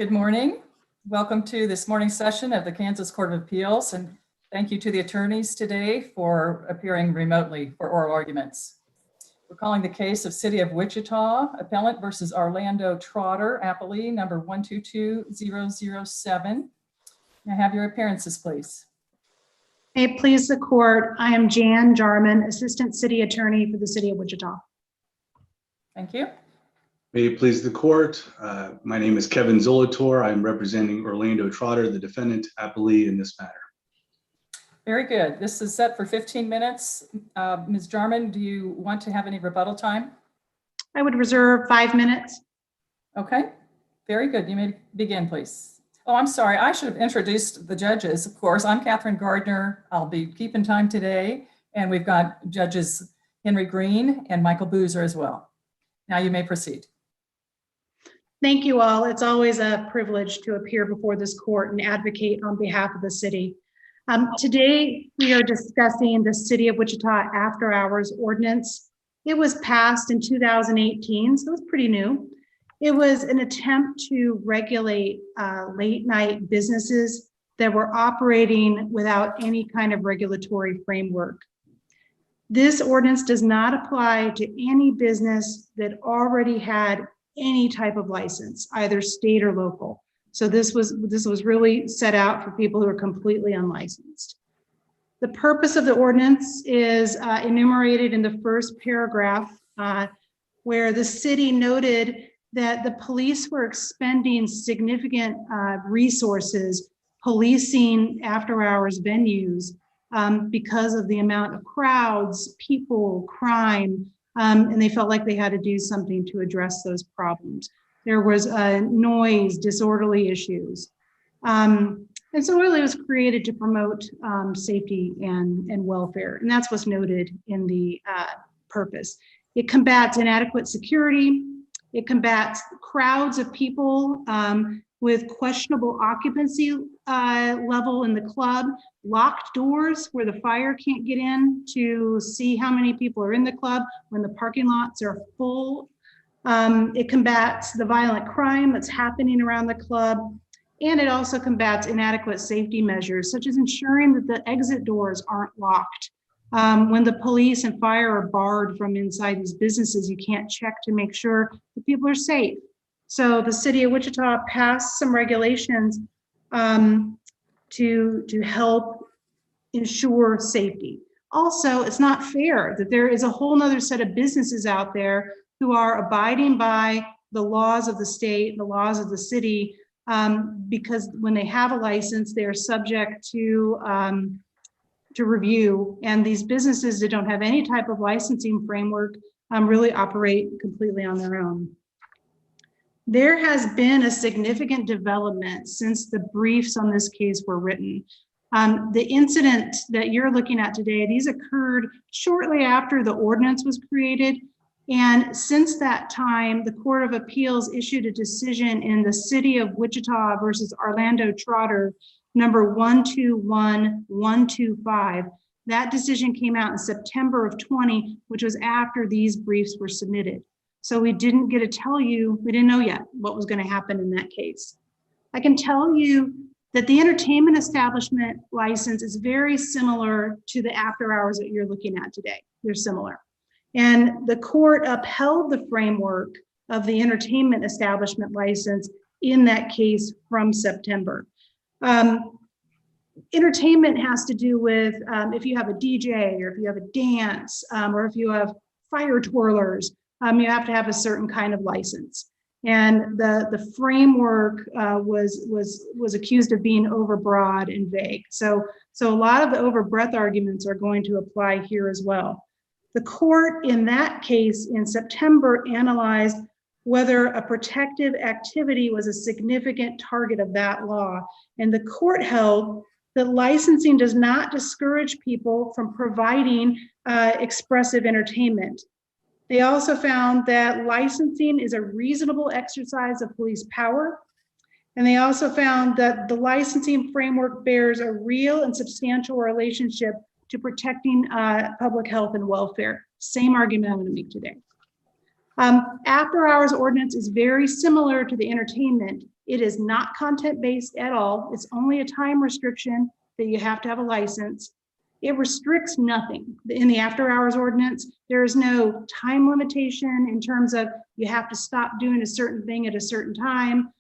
Good morning. Welcome to this morning's session of the Kansas Court of Appeals, and thank you to the attorneys today for appearing remotely for oral arguments. We're calling the case of City of Wichita, Appellant versus Orlando Trotter, Appellee number 122007. May I have your appearances, please? May it please the court, I am Jan Jarman, Assistant City Attorney for the City of Wichita. Thank you. May it please the court, my name is Kevin Zolator. I'm representing Orlando Trotter, the defendant appellee in this matter. Very good. This is set for 15 minutes. Ms. Jarman, do you want to have any rebuttal time? I would reserve 5 minutes. Okay, very good. You may begin, please. Oh, I'm sorry. I should have introduced the judges. Of course, I'm Catherine Gardner. I'll be keeping time today. And we've got judges Henry Green and Michael Boozer as well. Now you may proceed. Thank you all. It's always a privilege to appear before this court and advocate on behalf of the city. Today, we are discussing the City of Wichita After Hours Ordinance. It was passed in 2018, so it's pretty new. It was an attempt to regulate late night businesses that were operating without any kind of regulatory framework. This ordinance does not apply to any business that already had any type of license, either state or local. So this was really set out for people who are completely unlicensed. The purpose of the ordinance is enumerated in the first paragraph, where the city noted that the police were expending significant resources policing after-hours venues because of the amount of crowds, people, crime, and they felt like they had to do something to address those problems. There was noise, disorderly issues. And so really it was created to promote safety and welfare. And that's what's noted in the purpose. It combats inadequate security. It combats crowds of people with questionable occupancy level in the club, locked doors where the fire can't get in to see how many people are in the club when the parking lots are full. It combats the violent crime that's happening around the club. And it also combats inadequate safety measures, such as ensuring that the exit doors aren't locked. When the police and fire are barred from inside these businesses, you can't check to make sure that people are safe. So the City of Wichita passed some regulations to help ensure safety. Also, it's not fair that there is a whole nother set of businesses out there who are abiding by the laws of the state, the laws of the city, because when they have a license, they are subject to review. And these businesses that don't have any type of licensing framework really operate completely on their own. There has been a significant development since the briefs on this case were written. The incident that you're looking at today, these occurred shortly after the ordinance was created. And since that time, the Court of Appeals issued a decision in the City of Wichita versus Orlando Trotter, number 121125. That decision came out in September of 20, which was after these briefs were submitted. So we didn't get to tell you, we didn't know yet what was going to happen in that case. I can tell you that the entertainment establishment license is very similar to the after hours that you're looking at today. They're similar. And the court upheld the framework of the entertainment establishment license in that case from September. Entertainment has to do with if you have a DJ or if you have a dance or if you have fire twirlers, you have to have a certain kind of license. And the framework was accused of being overbroad and vague. So a lot of the overbreadth arguments are going to apply here as well. The court in that case in September analyzed whether a protective activity was a significant target of that law. And the court held that licensing does not discourage people from providing expressive entertainment. They also found that licensing is a reasonable exercise of police power. And they also found that the licensing framework bears a real and substantial relationship to protecting public health and welfare. Same argument I'm going to make today. After hours ordinance is very similar to the entertainment It is not content-based at all. It's only a time restriction that you have to have a license. It restricts nothing. In the after-hours ordinance, there is no time limitation in terms of you have to stop doing a certain thing at a certain time.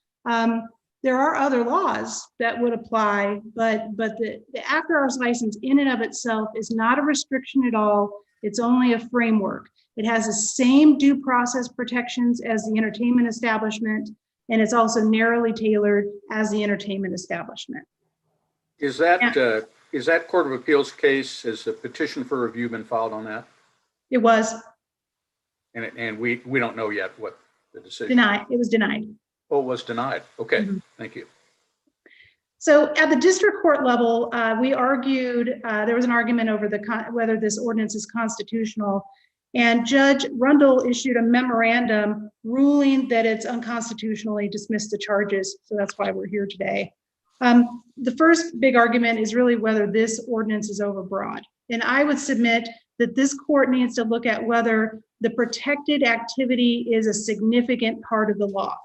There are other laws that would apply, but the after-hours license in and of itself is not a restriction at all. It's only a framework. It has the same due process protections as the entertainment establishment, and it's also narrowly tailored as the entertainment establishment. Is that Court of Appeals case, has a petition for review been filed on that? It was And we don't know yet what the decision. denied. It was denied. Oh, it was denied. Okay, Thank you. So at the district court level, we argued, there was an argument over whether this ordinance is constitutional. And Judge Rundle issued a memorandum ruling that it's unconstitutionally dismissed the charges. So that's why we're here today. The first big argument is really whether this ordinance is overbroad. And I would submit that this court needs to look at whether the protected activity is a significant part of the law.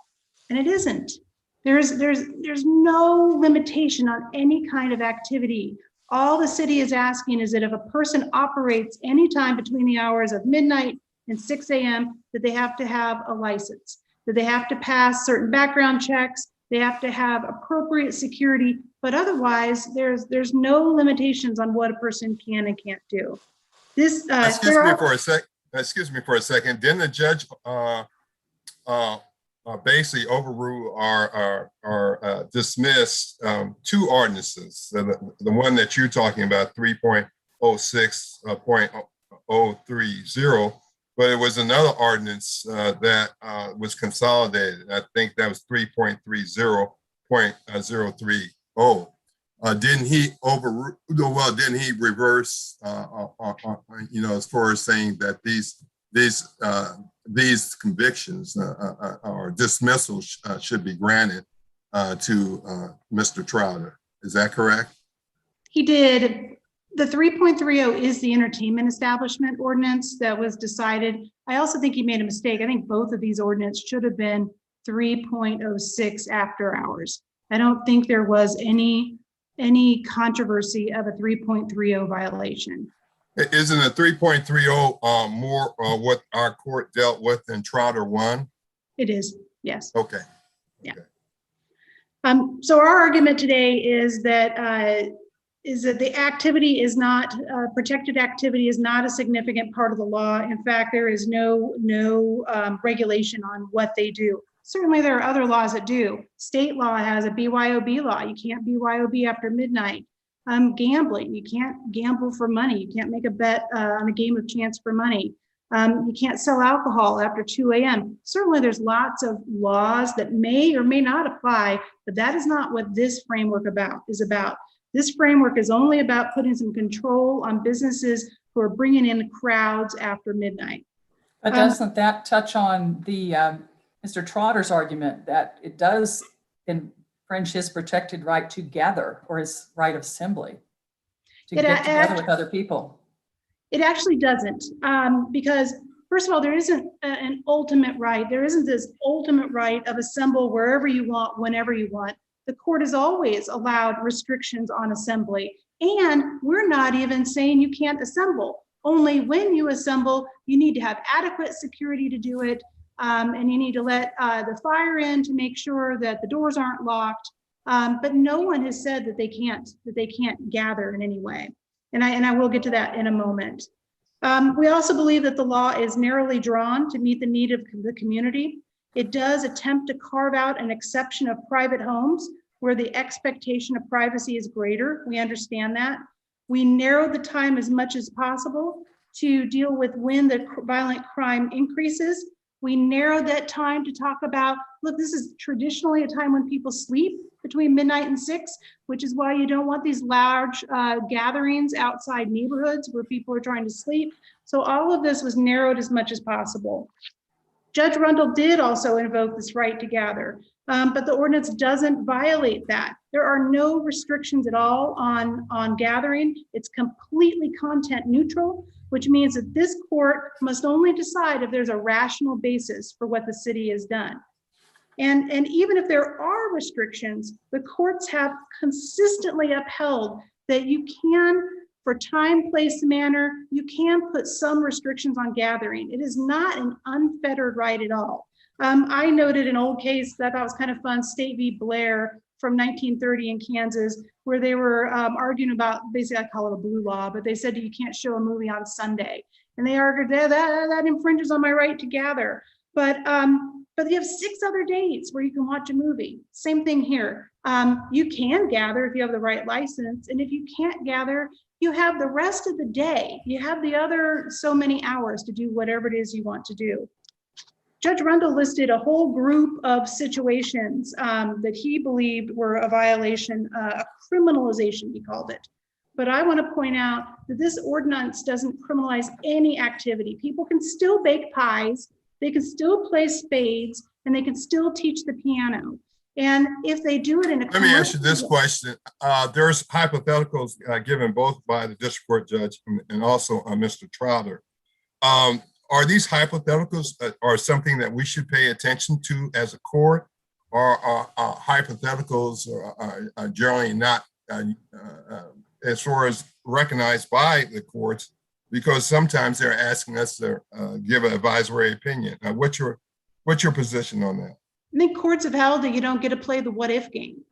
And it isn't. There's no limitation on any kind of activity. All the city is asking is that if a person operates anytime between the hours of midnight and 6 a.m., that they have to have a license, that they have to pass certain background checks, they have to have appropriate security, but otherwise there's no limitations on what a person can and can't do. This excuse me for a second. Didn't the judge basically overrule or dismiss two ordinances? The one that you're talking about, 3.06.030, but it was another ordinance that was consolidated. I think that was 3.30.030. Didn't he overrule? Well, didn't he reverse? As far as saying that these convictions or dismissals should be granted to Mr. Trotter. Is that correct? He did. The 3.30 is the entertainment establishment ordinance that was decided. I also think he made a mistake. I think both of these ordinances should have been 3.06 after hours. I don't think there was any controversy of a 3.30 violation. Isn't a 3.30 more what our court dealt with in Trotter 1? It is, yes. Okay. Yeah. So our argument today is that the activity is not protected activity is not a significant part of the law. In fact, there is no regulation on what they do. Certainly, there are other laws that do. State law has a BYOB law. You can't BYOB after midnight. Gambling, you can't gamble for money. You can't make a bet on a game of chance for money. You can't sell alcohol after 2 a.m. Certainly there's lots of laws that may or may not apply, but that is not what this framework is about. This framework is only about putting some control on businesses who are bringing in crowds after midnight. But doesn't that touch on the Mr. Trotter's argument that it does infringe his protected right to gather, or his right of assembly, to get together with other people? It actually doesn't, because first of all, there isn't an ultimate right. There isn't this ultimate right of assemble wherever you want, whenever you want. The court has always allowed restrictions on assembly, and we're not even saying you can't assemble. Only when you assemble, you need to have adequate security to do it. And you need to let the fire in to make sure that the doors aren't locked. But no one has said that they can't gather in any way. And I will get to that in a moment. We also believe that the law is narrowly drawn to meet the need of the community. It does attempt to carve out an exception of private homes where the expectation of privacy is greater. We understand that. We narrowed the time as much as possible to deal with when the violent crime increases. We narrowed that time to talk about, look, this is traditionally a time when people sleep between midnight and 6, which is why you don't want these large gatherings outside neighborhoods where people are trying to sleep. So all of this was narrowed as much as possible. Judge Rundle did also invoke this right to gather, but the ordinance doesn't violate that. There are no restrictions at all on gathering. It's completely content neutral, which means that this court must only decide if there's a rational basis for what the city has done. And even if there are restrictions, the courts have consistently upheld that you can, for time, place, manner, you can put some restrictions on gathering. It is not an unfettered right at all. I noted an old case that I thought was kind of fun, State v. Blair from 1930 in Kansas, where they were arguing about, basically I call it a blue law, but they said you can't show a movie on Sunday. And they argued that infringes on my right to gather. But you have 6 other days where you can watch a movie. Same thing here. You can gather if you have the right license. And if you can't gather, you have the rest of the day. You have the other so many hours to do whatever it is you want to do. Judge Rundle listed a whole group of situations that he believed were a violation, a criminalization, he called it. But I want to point out that this ordinance doesn't criminalize any activity. People can still bake pies, they can still play spades, and they can still teach the piano. And if they do it in a— Let me ask you this question. There's hypotheticals given both by the district court judge and also Mr. Trotter. Are these hypotheticals or something that we should pay attention to as a court, or are hypotheticals are generally not as far as recognized by the courts, because sometimes they're asking us to give an advisory opinion? What's your position on that? I think courts have held that you don't get to play the what if game.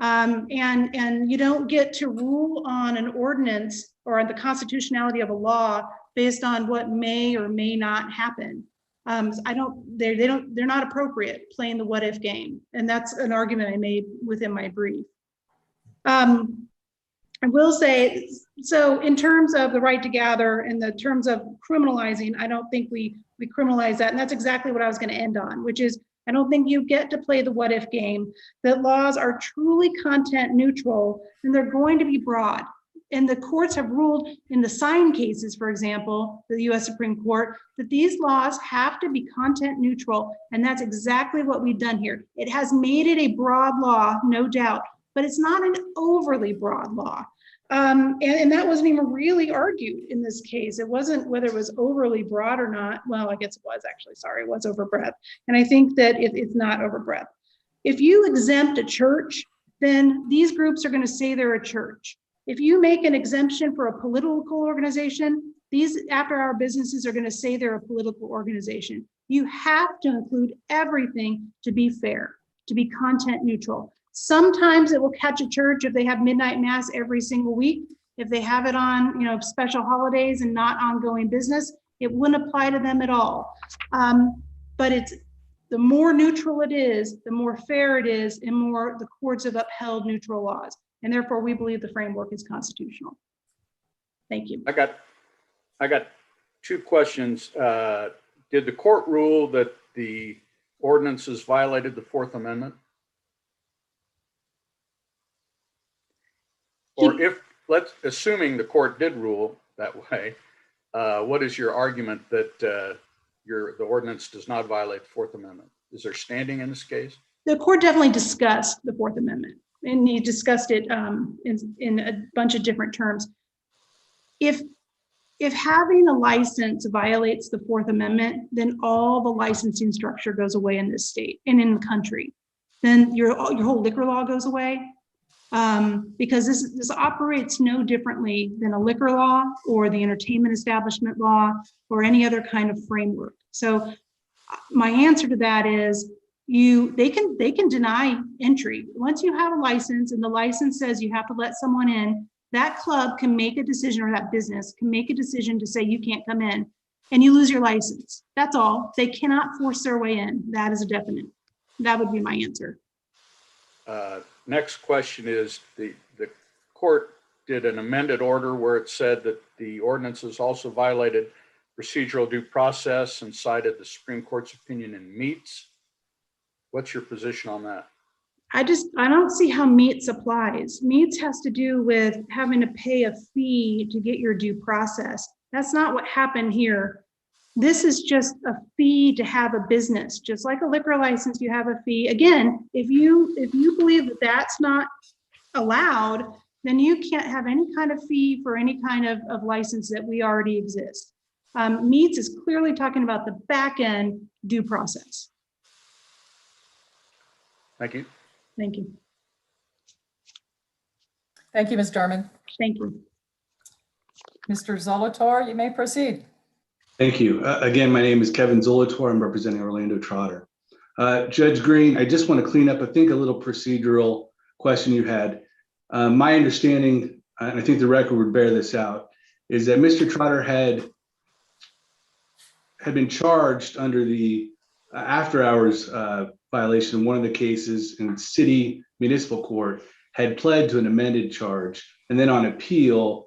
And you don't get to rule on an ordinance or on the constitutionality of a law based on what may or may not happen. They're not appropriate playing the what if game. And that's an argument I made within my brief. I will say, so in terms of the right to gather and the terms of criminalizing, I don't think we criminalize that. And that's exactly what I was going to end on, which is, I don't think you get to play the what if game, that laws are truly content neutral and they're going to be broad. And the courts have ruled in the sign cases, for example, the US Supreme Court, that these laws have to be content neutral. And that's exactly what we've done here. It has made it a broad law, no doubt, but it's not an overly broad law. And that wasn't even really argued in this case. It wasn't whether it was overly broad or not. Well, I guess it was actually, sorry, it was overbreadth. And I think that it's not overbreadth. If you exempt a church, then these groups are going to say they're a church. If you make an exemption for a political organization, these after-hour businesses are going to say they're a political organization. You have to include everything to be fair, to be content neutral. Sometimes it will catch a church if they have midnight mass every single week. If they have it on, special holidays and not ongoing business, it wouldn't apply to them at all. But the more neutral it is, the more fair it is, and more the courts have upheld neutral laws. And therefore, we believe the framework is constitutional. Thank you. I got 2 questions. Did the court rule that the ordinances violated the 4th Amendment? Or assuming the court did rule that way, what is your argument that the ordinance does not violate the 4th Amendment? Is there standing in this case? The court definitely discussed the 4th Amendment, and he discussed it in a bunch of different terms. If having a license violates the 4th Amendment, then all the licensing structure goes away in this state and in the country. Then your whole liquor law goes away. Because this operates no differently than a liquor law or the entertainment establishment law or any other kind of framework. So my answer to that is they can deny entry. Once you have a license and the license says you have to let someone in, that club can make a decision, or that business can make a decision to say you can't come in, and you lose your license. That's all. They cannot force their way in. That is a definite. That would be my answer. Next question is, the court did an amended order where it said that the ordinances also violated procedural due process and cited the Supreme Court's opinion in Meats. What's your position on that? I don't see how Meats applies. Meats has to do with having to pay a fee to get your due process. That's not what happened here. This is just a fee to have a business. Just like a liquor license, you have a fee. Again, if you believe that that's not allowed, then you can't have any kind of fee for any kind of license that we already exist. Meats is clearly talking about the back end due process. Thank you. Thank you. Thank you, Ms. Jarman. Thank you. Mr. Zolotar, you may proceed. Thank you. Again, my name is Kevin Zolotor. I'm representing Orlando Trotter. Judge Green, I just want to clean up, I think, a little procedural question you had. My understanding, and I think the record would bear this out, is that Mr. Trotter had been charged under the after hours violation in one of the cases in city municipal court, had pled to an amended charge, and then on appeal,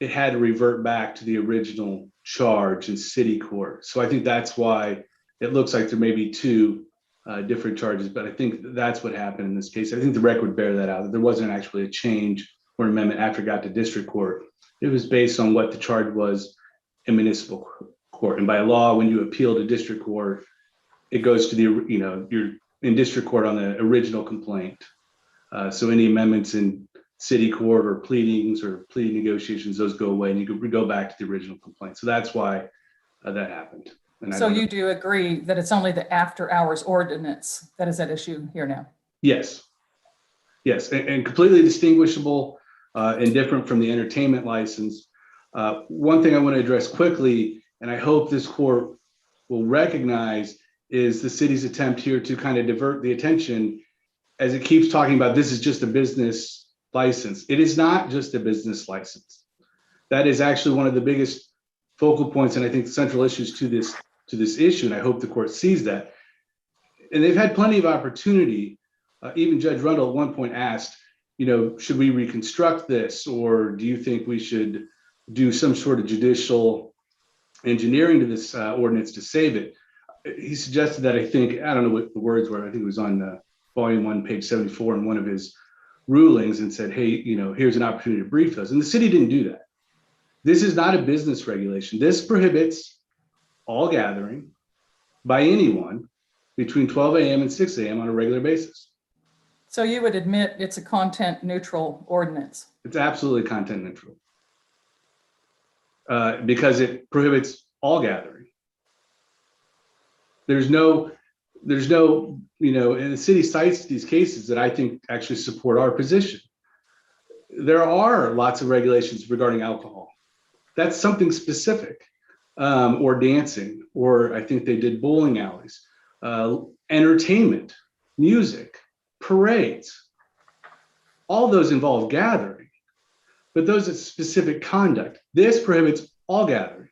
it had to revert back to the original charge in city court. So I think that's why it looks like there may be two different charges, but I think that's what happened in this case. I think the record would bear that out, that there wasn't actually a change or an amendment after it got to district court. It was based on what the charge was in municipal court. And by law, when you appeal to district court, it goes to the, you're in district court on the original complaint. So any amendments in city court or pleadings or plea negotiations, those go away and you can go back to the original complaint. So that's why that happened. And So you do agree that it's only the after hours ordinance that is at issue here now? Yes. Yes, and completely distinguishable and different from the entertainment license. One thing I want to address quickly, and I hope this court will recognize, is the city's attempt here to kind of divert the attention as it keeps talking about this is just a business license. It is not just a business license. That is actually one of the biggest focal points, and I think central issues to this issue, and I hope the court sees that. And they've had plenty of opportunity. Even Judge Rundle at one point asked, should we reconstruct this, or do you think we should do some sort of judicial engineering to this ordinance to save it? He suggested that, I don't know what the words were, I think it was on volume 1, page 74 in one of his rulings, and said, hey, here's an opportunity to brief us. And the city didn't do that. This is not a business regulation. This prohibits all gathering by anyone between 12 a.m. and 6 a.m. on a regular basis. So you would admit it's a content neutral ordinance? It's absolutely content neutral because it prohibits all gathering. There's no, and the city cites these cases that I think actually support our position. There are lots of regulations regarding alcohol. That's something specific, or dancing, or I think they did bowling alleys, entertainment, music, parades. All those involve gathering, but those are specific conduct. This prohibits all gathering.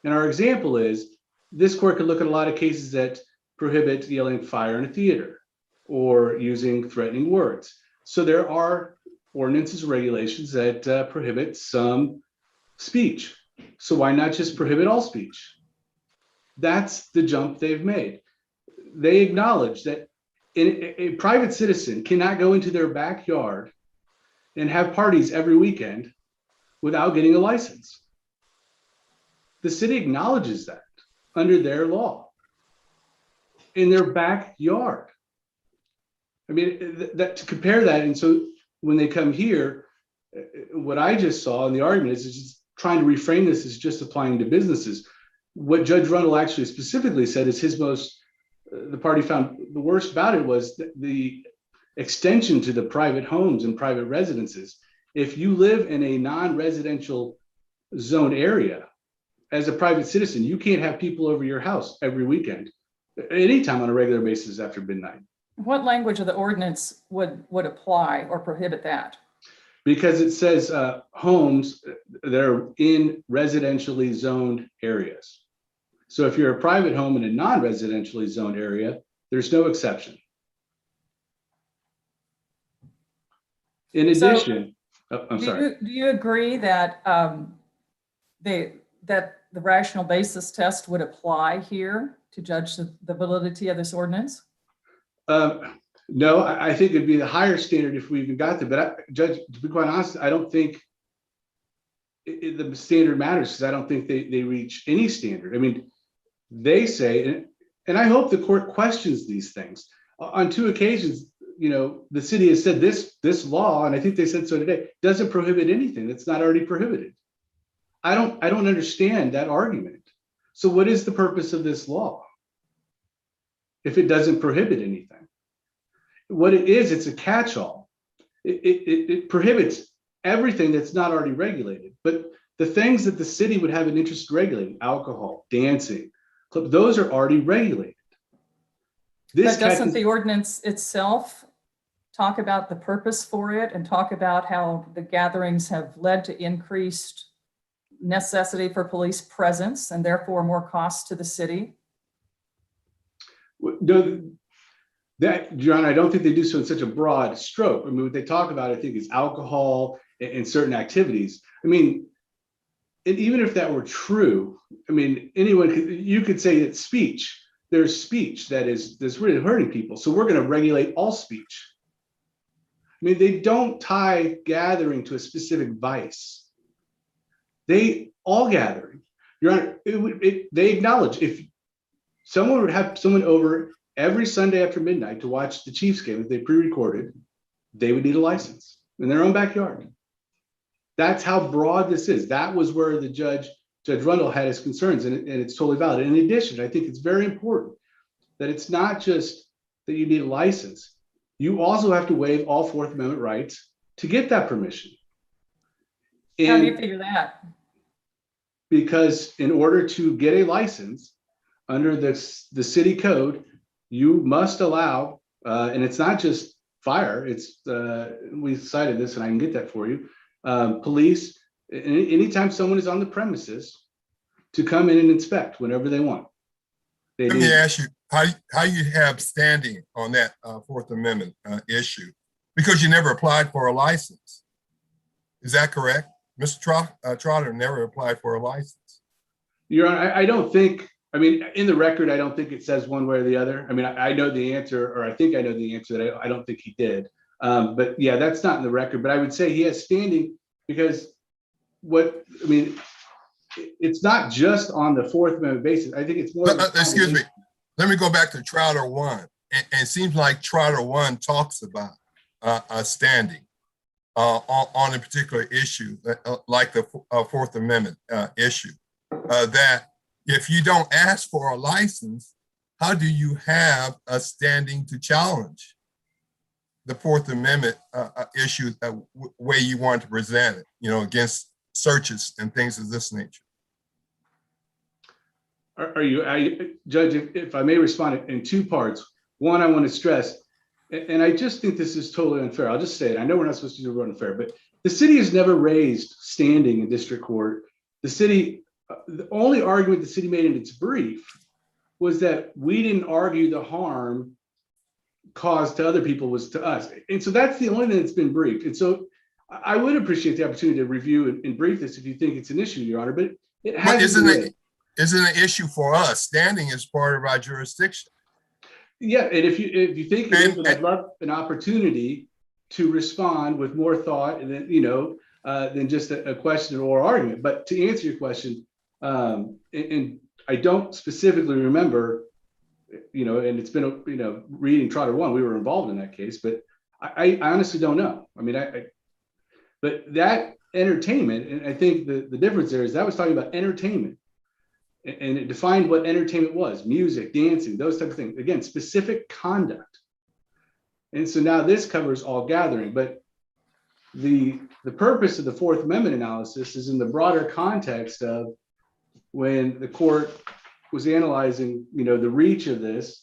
And our example is, this court could look at a lot of cases that prohibit yelling fire in a theater or using threatening words. So there are ordinances, regulations that prohibit some speech. So why not just prohibit all speech? That's the jump they've made. They acknowledge that a private citizen cannot go into their backyard and have parties every weekend without getting a license. The city acknowledges that under their law in their backyard. I mean, that to compare that, and so when they come here, what I just saw in the argument is just trying to reframe this as just applying to businesses. What Judge Rundle actually specifically said is the part he found the worst about it was the extension to the private homes and private residences. If you live in a non-residential zone area, as a private citizen, you can't have people over your house every weekend, anytime on a regular basis after midnight. What language of the ordinance would apply or prohibit that? Because it says homes that are in residentially zoned areas. So if you're a private home in a non-residentially zoned area, there's no exception. In addition, I'm sorry. Do you agree that that the rational basis test would apply here to judge the validity of this ordinance? No, I think it'd be the higher standard if we even got there. But Judge, to be quite honest, I don't think the standard matters, because I don't think they reach any standard. I mean, they say, and I hope the court questions these things. On 2 occasions, the city has said this law, and I think they said so today, doesn't prohibit anything that's not already prohibited. I don't understand that argument. So what is the purpose of this law if it doesn't prohibit anything? what it is, it's a catch-all. It prohibits everything that's not already regulated. But the things that the city would have an interest in regulating, alcohol, dancing, those are already regulated. But doesn't the ordinance itself talk about the purpose for it and talk about how the gatherings have led to increased necessity for police presence and therefore more cost to the city? No, that, John, I don't think they do so in such a broad stroke. I mean, what they talk about, I think, is alcohol and certain activities. I mean, and even if that were true, I mean, you could say that speech, there's speech that's really hurting people. So we're going to regulate all speech. I mean, they don't tie gathering to a specific vice. They all gathering. Your Honor, they acknowledge if someone would have someone over every Sunday after midnight to watch the Chiefs game that they pre-recorded, they would need a license in their own backyard. That's how broad this is. That was where the Judge Rundle had his concerns, and it's totally valid. In addition, I think it's very important that it's not just that you need a license. You also have to waive all Fourth Amendment rights to get that permission. How do you figure that? Because in order to get a license under the city code, you must allow, and it's not just fire, it's, we cited this and I can get that for you, police, anytime someone is on the premises, to come in and inspect whenever they want. Let me ask you, how you have standing on that Fourth Amendment issue? Because you never applied for a license. Is that correct? Mr. Trotter never applied for a license. Your Honor, I don't think, I mean, in the record, I don't think it says one way or the other. I mean, I know the answer, or I think I know the answer that I don't think he did. But yeah, that's not in the record. But I would say he has standing because it's not just on the Fourth Amendment basis. I think it's more. Excuse me. Let me go back to Trotter 1. And it seems like Trotter 1 talks about a standing on a particular issue, like the Fourth Amendment issue, that if you don't ask for a license, how do you have a standing to challenge the Fourth Amendment issue the way you want to present it, against searches and things of this nature? Judge, if I may respond in two parts. One, I want to stress, and I just think this is totally unfair. I'll just say it. I know we're not supposed to do unfair, but the city has never raised standing in district court. The only argument the city made in its brief was that we didn't argue the harm caused to other people was to us. And so that's the only thing that's been briefed. And so I would appreciate the opportunity to review and brief this if you think it's an issue, Your Honor, but it hasn't been. Isn't an issue for us. Standing is part of our jurisdiction. Yeah, and if you think it is, I'd love an opportunity to respond with more thought and then, than just a question or argument. But to answer your question, and I don't specifically remember, and it's been, reading Trotter 1, we were involved in that case, but I honestly don't know. I mean, but that entertainment, and I think the difference there is that was talking about entertainment. And it defined what entertainment was: music, dancing, those types of things. Again, specific conduct. And so now this covers all gathering, but the purpose of the Fourth Amendment analysis is in the broader context of when the court was analyzing, the reach of this.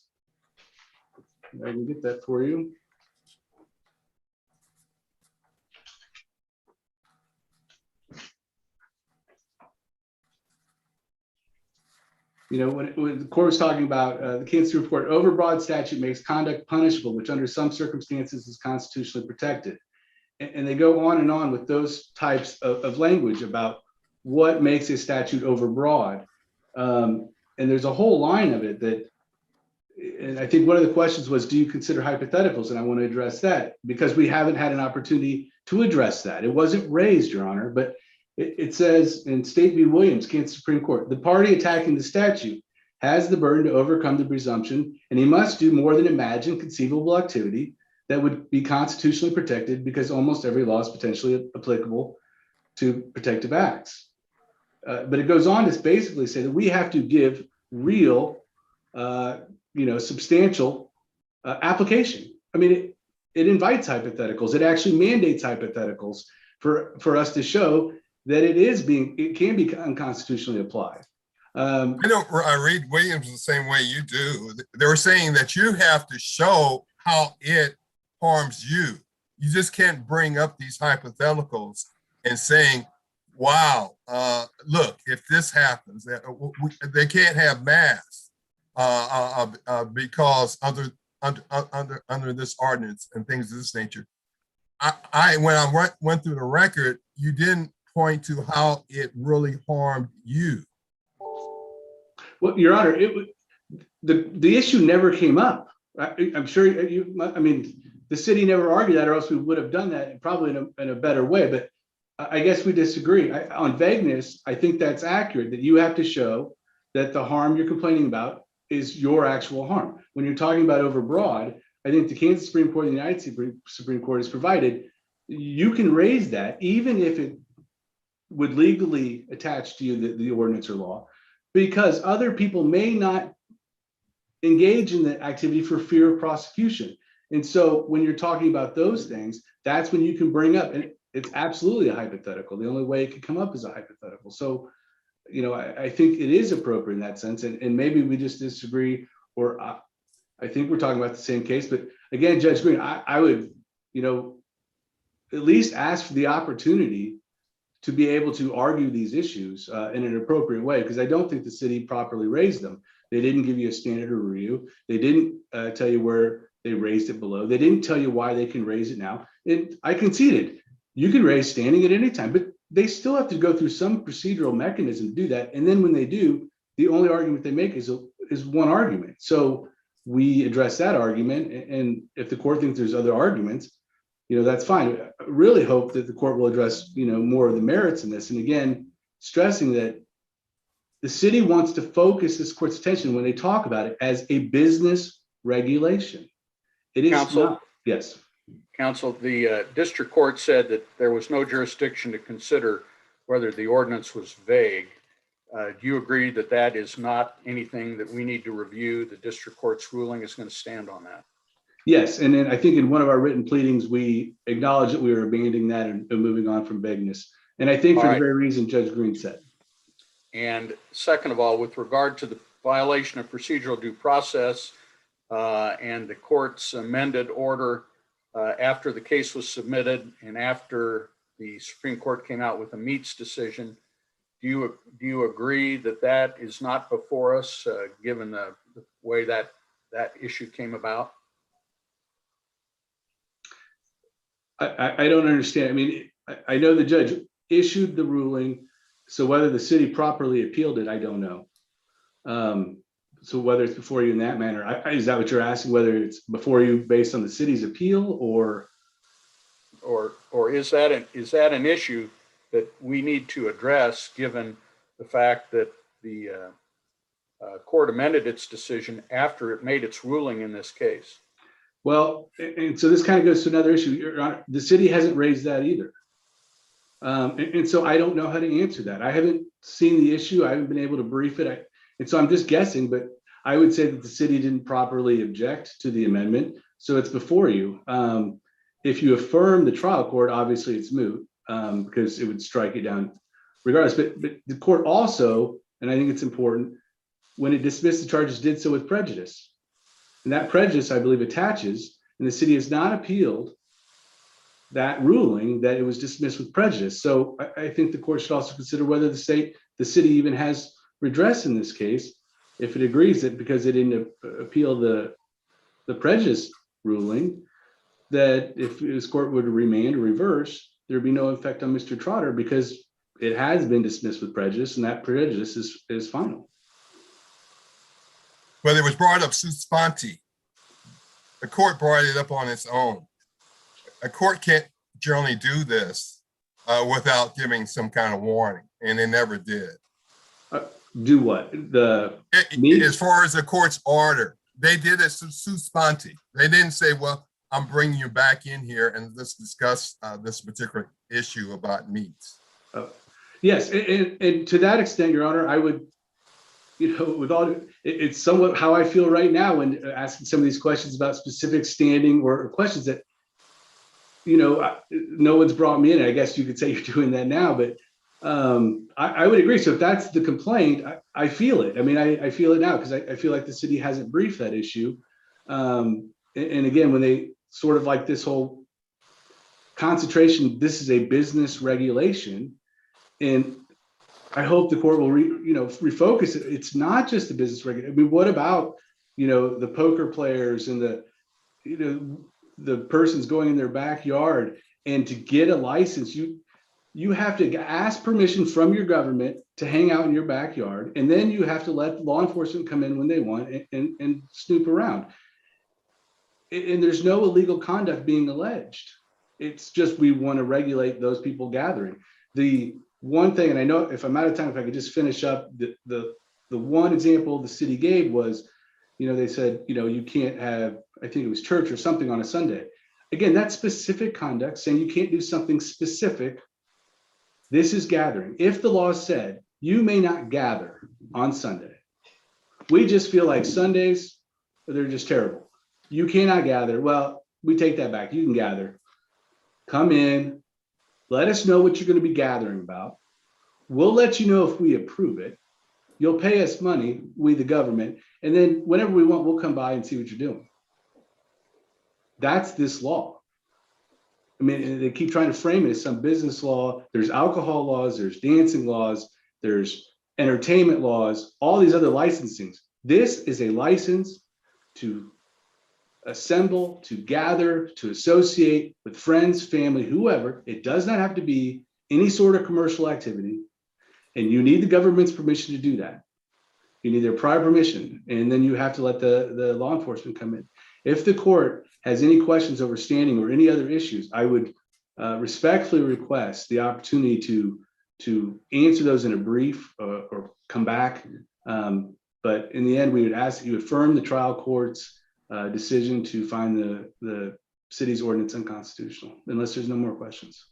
I can get that for you. When the court was talking about the Kansas report, overbroad statute makes conduct punishable, which under some circumstances is constitutionally protected. And they go on and on with those types of language about what makes a statute overbroad. And there's a whole line of it that, and I think one of the questions was, do you consider hypotheticals? And I want to address that because we haven't had an opportunity to address that. It wasn't raised, Your Honor, but it says in State v. Williams, Kansas Supreme Court, the party attacking the statute has the burden to overcome the presumption, and he must do more than imagine conceivable activity that would be constitutionally protected because almost every law is potentially applicable to protective acts. But it goes on to basically say that we have to give real, substantial application. I mean, it invites hypotheticals. It actually mandates hypotheticals for us to show that it can be unconstitutionally applied. I read Williams the same way you do. They were saying that you have to show how it harms you. You just can't bring up these hypotheticals and saying, wow, look, if this happens, they can't have masks because under this ordinance and things of this nature. When I went through the record, you didn't point to how it really harmed you. Well, Your Honor, the issue never came up. I'm sure I mean, the city never argued that, or else we would have done that probably in a better way. But I guess we disagree. On vagueness, I think that's accurate, that you have to show that the harm you're complaining about is your actual harm. When you're talking about overbroad, I think the Kansas Supreme Court and the United Supreme Court has provided you can raise that even if it would legally attach to you the ordinance or law, because other people may not engage in the activity for fear of prosecution. And so when you're talking about those things, that's when you can bring up, and it's absolutely a hypothetical. The only way it could come up is a hypothetical. So, you know, I think it is appropriate in that sense, and maybe we just disagree, or I think we're talking about the same case. But again, Judge Green, I would, you know, at least ask for the opportunity to be able to argue these issues in an appropriate way, because I don't think the city properly raised them. They didn't give you a standard of review. They didn't tell you where they raised it below. They didn't tell you why they can raise it now. I conceded, you can raise standing at any time, but they still have to go through some procedural mechanism to do that. And then when they do, the only argument they make is one argument. So we address that argument, and if the court thinks there's other arguments, you know, that's fine. I really hope that the court will address, you know, more of the merits in this. And again, stressing that the city wants to focus this court's attention when they talk about it as a business regulation. It is Counsel? not. Yes. Counsel, the district court said that there was no jurisdiction to consider whether the ordinance was vague. Do you agree that that is not anything that we need to review? The district court's ruling is going to stand on that. Yes, and then I think in one of our written pleadings, we acknowledge that we were abandoning that and moving on from vagueness. And I think for the very reason Judge Green said. And second of all, with regard to the violation of procedural due process and the court's amended order after the case was submitted and after the Supreme Court came out with a Meets decision, do you agree that that is not before us, given the way that issue came about? I don't understand. I mean, I know the judge issued the ruling, so whether the city properly appealed it, I don't know. So whether it's before you in that manner, is that what you're asking? Whether it's before you based on the city's appeal, or is that an issue that we need to address, given the fact that the court amended its decision after it made its ruling in this case? Well, and so this kind of goes to another issue. Your Honor, the city hasn't raised that either. And so I don't know how to answer that. I haven't seen the issue. I haven't been able to brief it. And so I'm just guessing, but I would say that the city didn't properly object to the amendment. So it's before you. If you affirm the trial court, obviously it's moot because it would strike it down regardless. But the court also, and I think it's important, when it dismissed the charges, did so with prejudice. And that prejudice, I believe, attaches, and the city has not appealed that ruling that it was dismissed with prejudice. So I think the court should also consider whether the city even has redress in this case, if it agrees that because it didn't appeal the prejudice ruling, that if this court would remand or reverse, there'd be no effect on Mr. Trotter because it has been dismissed with prejudice, and that prejudice is final. Well, it was brought up sua sponte. The court brought it up on its own. A court can't generally do this without giving some kind of warning, and they never did. Do what? As far as the court's order, they did it sua sponte. They didn't say, well, I'm bringing you back in here and let's discuss this particular issue about Meets. Yes, and to that extent, Your Honor, I would, you know, with all, it's somewhat how I feel right now when asking some of these questions about specific standing or questions that no one's brought me in. I guess you could say you're doing that now, but I would agree. So if that's the complaint, I feel it. I mean, I feel it now because I feel like the city hasn't briefed that issue. And again, when they sort of like this whole concentration, this is a business regulation, and I hope the court will refocus it. It's not just the business regulation. I mean, what about the poker players and the person's going in their backyard, and to get a license, you have to ask permission from your government to hang out in your backyard, and then you have to let law enforcement come in when they want and snoop around. And there's no illegal conduct being alleged. It's just we want to regulate those people gathering. The one thing, and I know if I'm out of time, if I could just finish up, the one example the city gave was, they said, you can't have, I think it was church or something on a Sunday. Again, that's specific conduct, saying you can't do something specific. This is gathering. If the law said you may not gather on Sunday, we just feel like Sundays, they're just terrible. You cannot gather. Well, we take that back. You can gather. Come in. Let us know what you're going to be gathering about. We'll let you know if we approve it. You'll pay us money, we the government, and then whenever we want, we'll come by and see what you're doing. That's this law. I mean, they keep trying to frame it as some business law. There's alcohol laws, there's dancing laws, there's entertainment laws, all these other licensings. This is a license to assemble, to gather, to associate with friends, family, whoever. It does not have to be any sort of commercial activity. And you need the government's permission to do that. You need their prior permission, and then you have to let the law enforcement come in. If the court has any questions over standing or any other issues, I would respectfully request the opportunity to answer those in a brief or come back. But in the end, we would ask that you affirm the trial court's decision to find the city's ordinance unconstitutional, unless there's no more questions.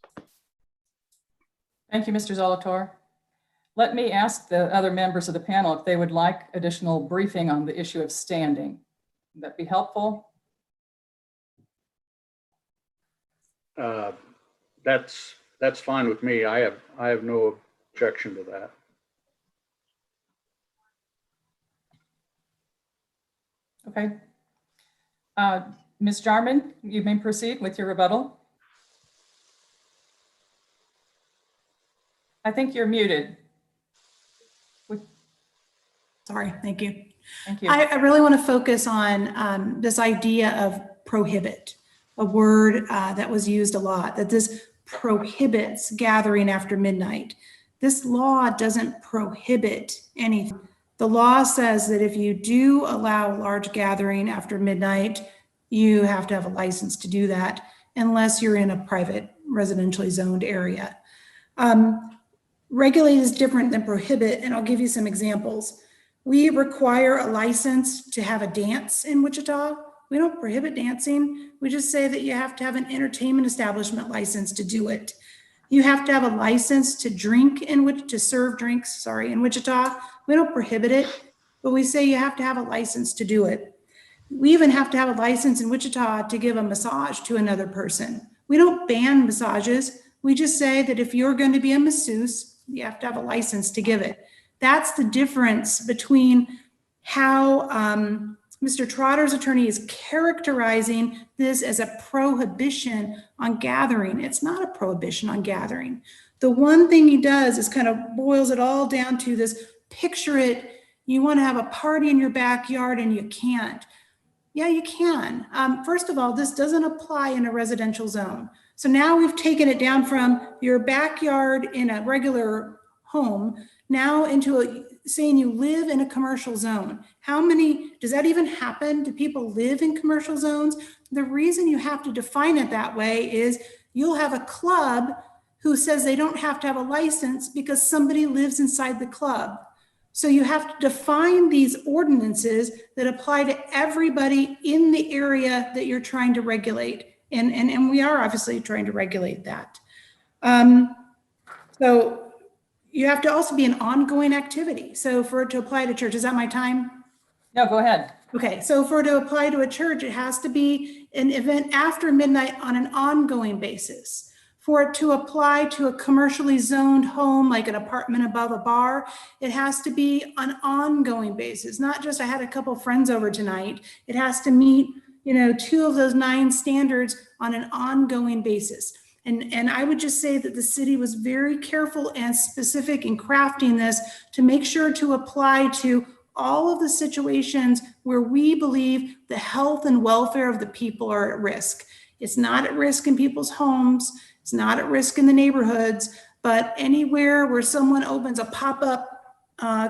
Thank you, Mr. Zolotor. Let me ask the other members of the panel if they would like additional briefing on the issue of standing. Would that be helpful? That's fine with me. I have no objection to that. Okay. Ms. Jarman, you may proceed with your rebuttal. I think you're muted. Sorry, thank you. Thank you. I really want to focus on this idea of prohibit, a word that was used a lot, that this prohibits gathering after midnight. This law doesn't prohibit anything. The law says that if you do allow large gathering after midnight, you have to have a license to do that unless you're in a private residentially zoned area. Regulate is different than prohibit, and I'll give you some examples. We require a license to have a dance in Wichita. We don't prohibit dancing. We just say that you have to have an entertainment establishment license to do it. You have to have a license to serve drinks, in Wichita. We don't prohibit it, but we say you have to have a license to do it. We even have to have a license in Wichita to give a massage to another person. We don't ban massages. We just say that if you're going to be a masseuse, you have to have a license to give it. That's the difference between how Mr. Trotter's attorney is characterizing this as a prohibition on gathering. It's not a prohibition on gathering. The one thing he does is kind of boils it all down to this: picture it, you want to have a party in your backyard and you can't. Yeah, you can. First of all, this doesn't apply in a residential zone. So now we've taken it down from your backyard in a regular home now into saying you live in a commercial zone. Does that even happen? Do people live in commercial zones? The reason you have to define it that way is you'll have a club who says they don't have to have a license because somebody lives inside the club. So you have to define these ordinances that apply to everybody in the area that you're trying to regulate. And we are obviously trying to regulate that. So you have to also be an ongoing activity. So for it to apply to church, is that my time? No, go ahead. Okay, so for it to apply to a church, it has to be an event after midnight on an ongoing basis. For it to apply to a commercially zoned home, like an apartment above a bar, it has to be an ongoing basis, not just I had a couple friends over tonight. It has to meet, 2 of those 9 standards on an ongoing basis. And I would just say that the city was very careful and specific in crafting this to make sure to apply to all of the situations where we believe the health and welfare of the people are at risk. It's not at risk in people's homes. It's not at risk in the neighborhoods, but anywhere where someone opens a pop-up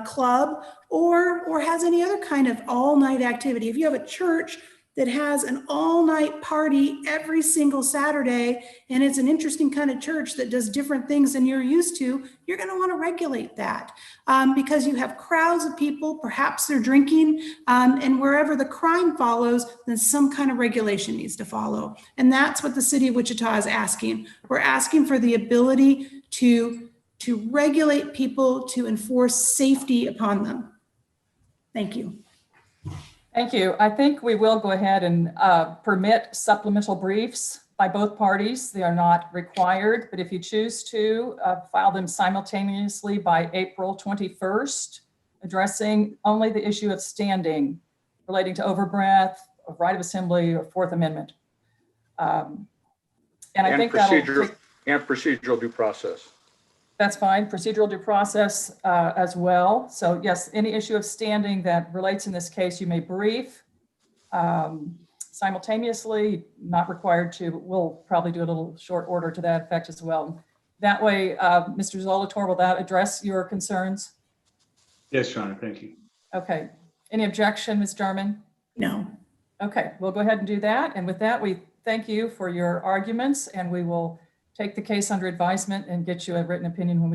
club or has any other kind of all-night activity. If you have a church that has an all-night party every single Saturday, and it's an interesting kind of church that does different things than you're used to, you're going to want to regulate that because you have crowds of people, perhaps they're drinking, and wherever the crime follows, then some kind of regulation needs to follow. And that's what the city of Wichita is asking. We're asking for the ability to regulate people, to enforce safety upon them. Thank you. Thank you. I think we will go ahead and permit supplemental briefs by both parties. They are not required, but if you choose to file them simultaneously by April 21st, addressing only the issue of standing relating to overbreath, of right of assembly, or Fourth Amendment. And I think procedural due process. That's fine. Procedural due process as well. So yes, any issue of standing that relates in this case, you may brief simultaneously, not required to, but we'll probably do a little short order to that effect as well. That way, Mr. Zolator, will that address your concerns? Yes, Your Honor, thank you. Okay. Any objection, Ms. Jarman? No. Okay, we'll go ahead and do that. And with that, we thank you for your arguments, and we will take the case under advisement and get you a written opinion when we